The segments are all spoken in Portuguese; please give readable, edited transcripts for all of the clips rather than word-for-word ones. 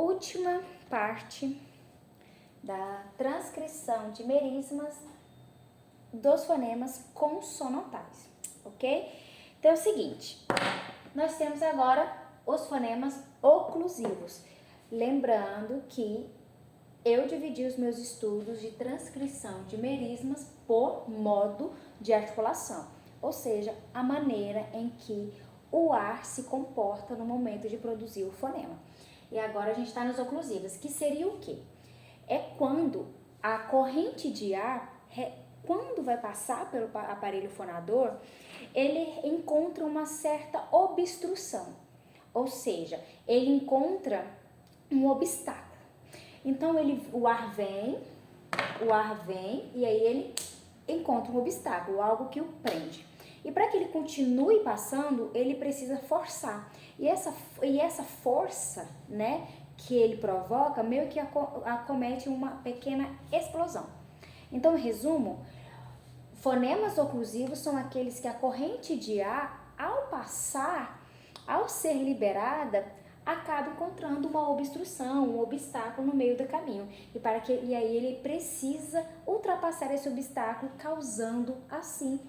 última parte da transcrição de merismas dos fonemas consonantais, ok? Então é o seguinte, nós temos agora os fonemas oclusivos. Lembrando que eu dividi os meus estudos de transcrição de merismas por modo de articulação, ou seja, a maneira em que o ar se comporta no momento de produzir o fonema. E agora a gente está nos oclusivos, que seria o quê? É quando a corrente de ar, quando vai passar pelo aparelho fonador, ele encontra uma certa obstrução, ou seja, ele encontra um obstáculo. Então o ar vem e aí ele encontra um obstáculo, algo que o prende. E para que ele continue passando, ele precisa forçar. E essa força, né, que ele provoca, meio que acomete uma pequena explosão. Então, em resumo, fonemas oclusivos são aqueles que a corrente de ar, ao passar, ao ser liberada, acaba encontrando uma obstrução, um obstáculo no meio do caminho. E aí ele precisa ultrapassar esse obstáculo, causando assim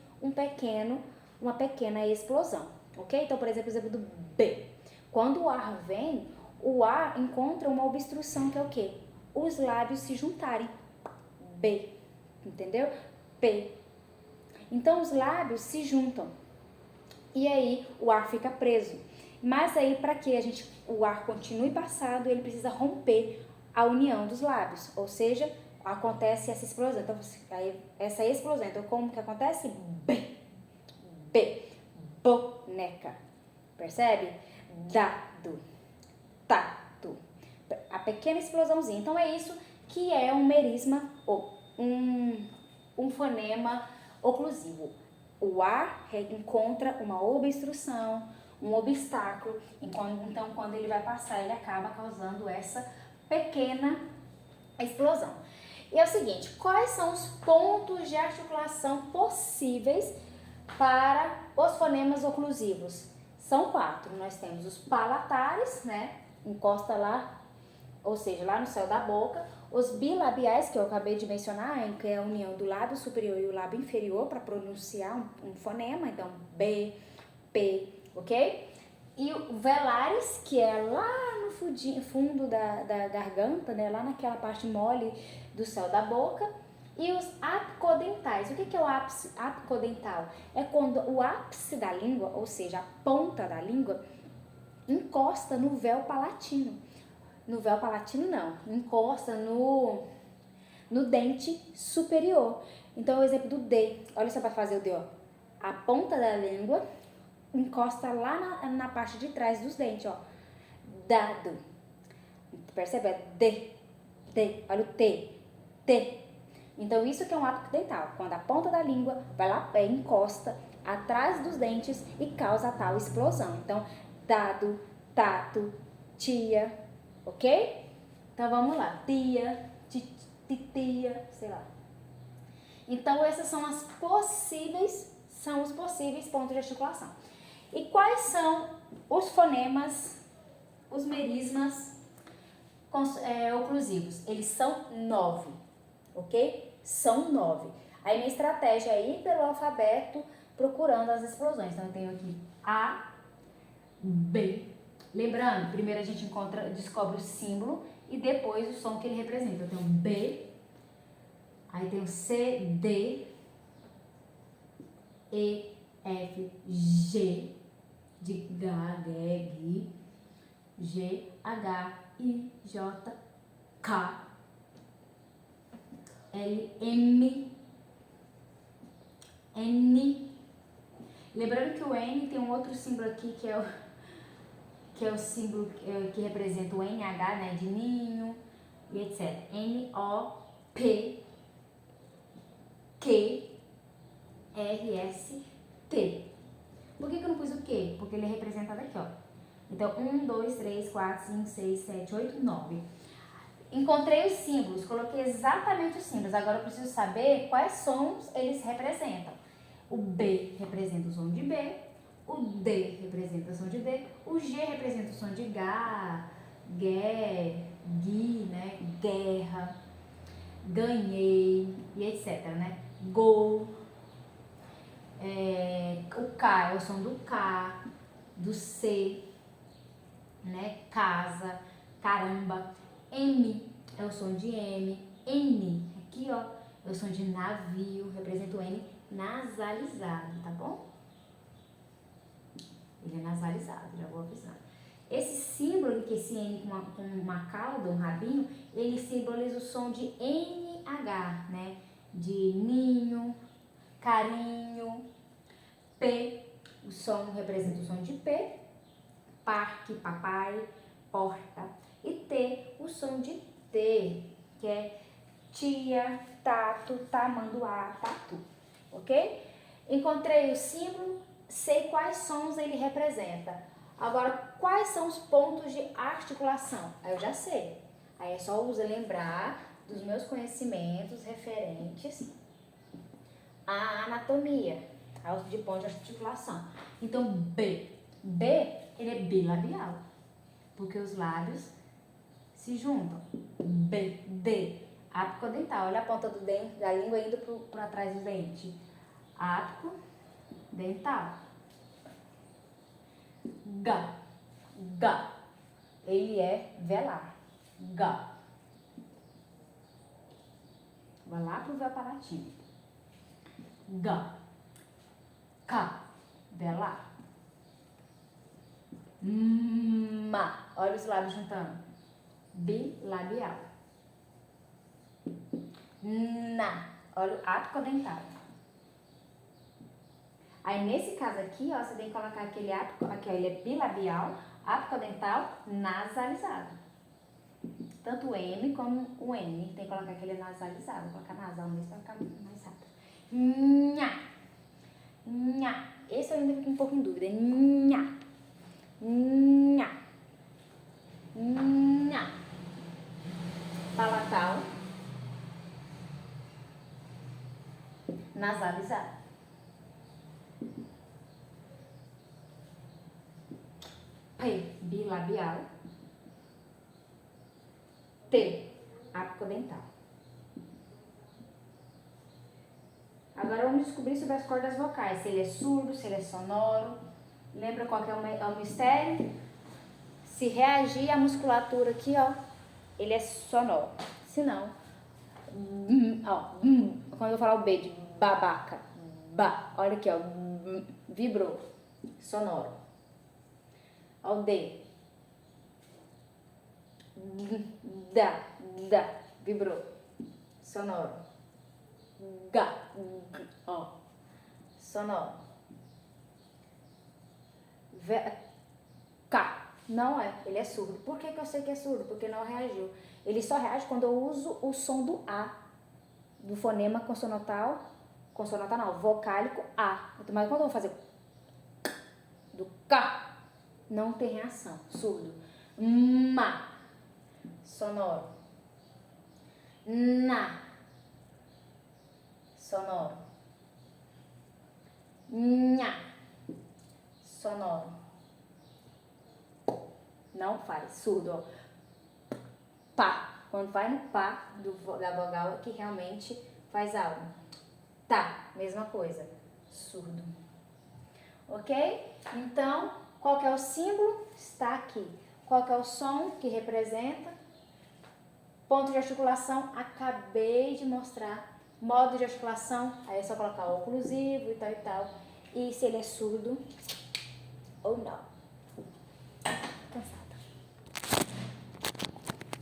uma pequena explosão, ok? Então, por exemplo, o exemplo do B. Quando o ar vem, o ar encontra uma obstrução que é o quê? Os lábios se juntarem. B, entendeu? P. Então, os lábios se juntam. E aí, o ar fica preso. Mas aí, para que o ar continue passado, ele precisa romper a união dos lábios. Ou seja, acontece essa explosão. Então, essa explosão. Então, como que acontece? B. Boneca. Percebe? Dado. Tato. A pequena explosãozinha. Então, é isso que é um merisma ou um fonema oclusivo. O ar encontra uma obstrução, um obstáculo, então quando ele vai passar, ele acaba causando essa pequena explosão. E é o seguinte, quais são os pontos de articulação possíveis para os fonemas oclusivos? São 4. Nós temos os palatares, né? Encosta lá, ou seja, lá no céu da boca. Os bilabiais, que eu acabei de mencionar, que é a união do lábio superior e o lábio inferior para pronunciar um fonema. Então, B, P, ok? E o velares, que é lá no fundo da garganta, né? Lá naquela parte mole do céu da boca. E os apicodentais. O que é o ápice apicodental? É quando o ápice da língua, ou seja, a ponta da língua, encosta no véu palatino. No véu palatino não, encosta no dente superior. Então, o exemplo do D, olha só para fazer o D, ó. A ponta da língua encosta lá na parte de trás dos dentes, ó. Dado. Percebe? É D. Olha o T. Então, isso que é um hábito dental, quando a ponta da língua vai lá, encosta atrás dos dentes e causa a tal explosão. Então, dado, tato, tia, ok? Então, vamos lá. Tia, titia, sei lá. Então, esses são os possíveis pontos de articulação. E quais são os fonemas, os merismas oclusivos? Eles são 9, ok? São 9. Aí, minha estratégia é ir pelo alfabeto procurando as explosões. Então, eu tenho aqui A, B. Lembrando, primeiro a gente descobre o símbolo e depois o som que ele representa. Eu tenho B, aí tenho C, D, E, F, G, de G, G, G, H, I, J, K, L, M, N. Lembrando que o N tem um outro símbolo aqui que é o símbolo que representa o NH, né, de ninho e etc. N, O, P, Q, R, S, T. Por que eu não pus o Q? Porque ele é representado aqui, ó. Então, 1, 2, 3, 4, 5, 6, 7, 8, 9. Encontrei os símbolos, coloquei exatamente os símbolos. Agora eu preciso saber quais sons eles representam. O B representa o som de B, o D representa o som de D, o G representa o som de G, gui, né? Guerra, ganhei e etc, né? Gol, o K é o som do K, do C, né? Casa, caramba. M é o som de M. N, aqui ó, é o som de navio, representa o N nasalizado, tá bom? Ele é nasalizado, já vou avisando. Esse símbolo, que esse N com uma cauda, um rabinho, ele simboliza o som de NH, né? De ninho, carinho. P, o som representa o som de P, parque, papai, porta. E T, o som de T, que é tia, tato, tamanduá, tatu, ok? Encontrei o símbolo, sei quais sons ele representa. Agora, quais são os pontos de articulação? Aí eu já sei. Aí é só lembrar dos meus conhecimentos referentes à anatomia, de ponto de articulação. Então, B, ele é bilabial, porque os lábios se juntam. B, D, ápico dental. Olha a ponta do dente, da língua indo para trás do dente. Ápico dental. G, ele é velar. G. Vai lá pro véu palatino. G. K, velar. Ma, olha os lábios juntando. Bilabial. Na, olha o ápico dental. Aí nesse caso aqui, ó, você tem que colocar aquele ápico, aqui ó, ele é bilabial, ápico dental nasalizado. Tanto o M como o N, tem que colocar aquele nasalizado, colocar nasal mesmo pra ficar mais rápido. Nha, nha, esse eu ainda fico um pouco em dúvida, nha, nha, nha, palatal, nasalizado. P, bilabial. T, ápico dental. Agora vamos descobrir sobre as cordas vocais, se ele é surdo, se ele é sonoro. Lembra qual que é o mistério? Se reagir à musculatura aqui, ó, ele é sonoro. Se não, ó, quando eu falar o B de babaca, olha aqui, ó, vibrou, sonoro. Ó, o D, vibrou, sonoro. Ó, sonoro. K, não é, ele é surdo. Por que eu sei que é surdo? Porque não reagiu. Ele só reage quando eu uso o som do A, do fonema consonantal não, vocálico A. Mas quando eu vou fazer do K, não tem reação, surdo. Ma, sonoro. Na, sonoro. Nha, sonoro. Não faz, surdo, ó. Pá, quando vai no pá da vogal que realmente faz algo. Tá, mesma coisa, surdo. Ok? Então, qual que é o símbolo? Está aqui. Qual que é o som que representa? Ponto de articulação, acabei de mostrar. Modo de articulação, aí é só colocar o oclusivo e tal e tal. E se ele é surdo,